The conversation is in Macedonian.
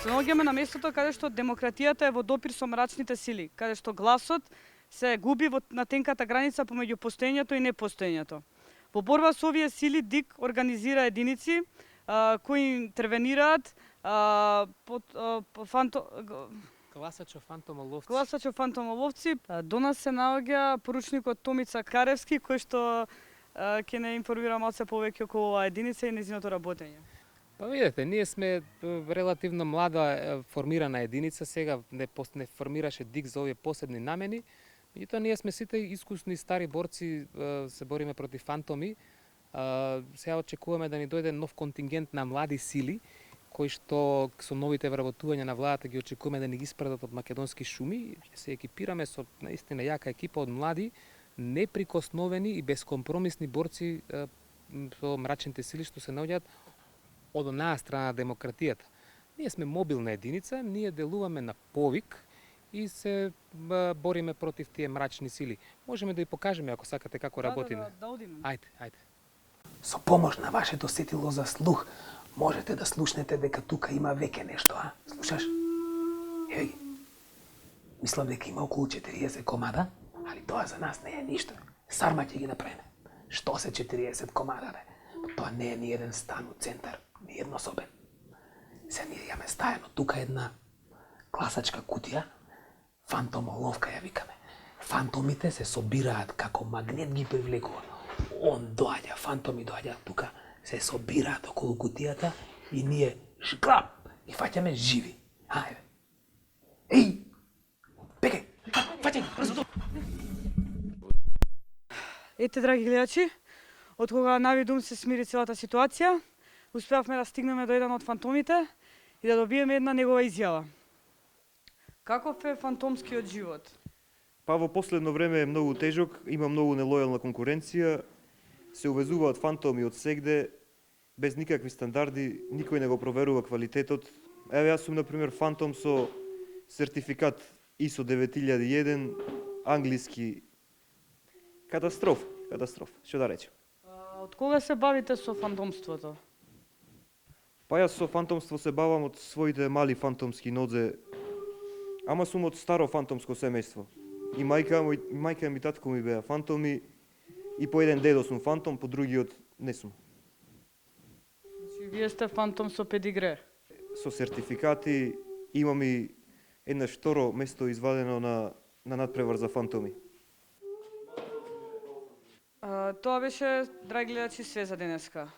Се наоѓаме на местото каде што демократијата е во допир со мрачните сили, каде што гласот се губи на тенката граница помеѓу постоењето и непостоењето. Во борба со овие сили ДИК организира единици кои интервенираат Гласачо фантомоловци. Гласачо фантомоловци. До нас се наоѓа поручникот Томица Каревски, кој што ќе не информира малце повеќе околу оваа единица и нејзиното работење. Па видете, ние сме релативно млада формирана единица, сега не формираше ДИК за овие посебни намени, меѓутоа ние сме сите искусни стари борци, се бориме против фантоми. Сега очекуваме да ни дојде нов контингент на млади сили, кои што со новите вработувања на владата ги очекуваме да ни ги испратат од македонски шуми. Се екипираме со наистина јака екипа од млади, неприкосновени и безкомпромисни борци со мрачните сили што се наоѓаат од онаа страна на демократијата. Ние сме мобилна единица, ние делуваме на повик и се бориме против тие мрачни сили. Можеме да ја покажеме ако сакате како работиме. Да одиме. Ајде. Со помош на вашето сетило за слух, можете да слушнете дека тука има веќе нешто, а? Слушаш? Еве ги. Мислам дека има околу 40 комада, али тоа за нас не е ништо. Сарма ќе ги направиме. Што се 40 комада, бе? Тоа не е ни еден стан у центар, ни еднособен. Се ние имаме стајано тука една гласачка кутија, фантомоловка ја викаме. Фантомите се собираат како магнет ги привлекува. Он доаѓа, фантоми доаѓаат тука, се собираат околу кутијата и ние шкрап и фаќаме живи. Ајде. Еј! Бегај! Фаќај, брзо! Ете, драги гледачи, од кога навидум се смири целата ситуација, успеавме да стигнеме до еден од фантомите и да добиеме една негова изјава. Каков е фантомскиот живот? Па во последно време е многу тежок, има многу нелојална конкуренција, се увезуваат фантоми од сегде, без никакви стандарди, никој не го проверува квалитетот. Еве јас сум на пример фантом со сертификат ISO 9001, англиски. Катастроф, што да речем. Од кога се бавите со фантомството? Па јас со фантомство се бавам од своите мали фантомски нодзе, ама сум од старо фантомско семејство. И мајка ми татко ми беа фантоми, и по еден дедо сум фантом, по другиот не сум. Значи, вие сте фантом со педигре? Со сертификати, имам и еднаш второ место извадено на надпревар за фантоми. Тоа беше, драги гледачи, све за денеска.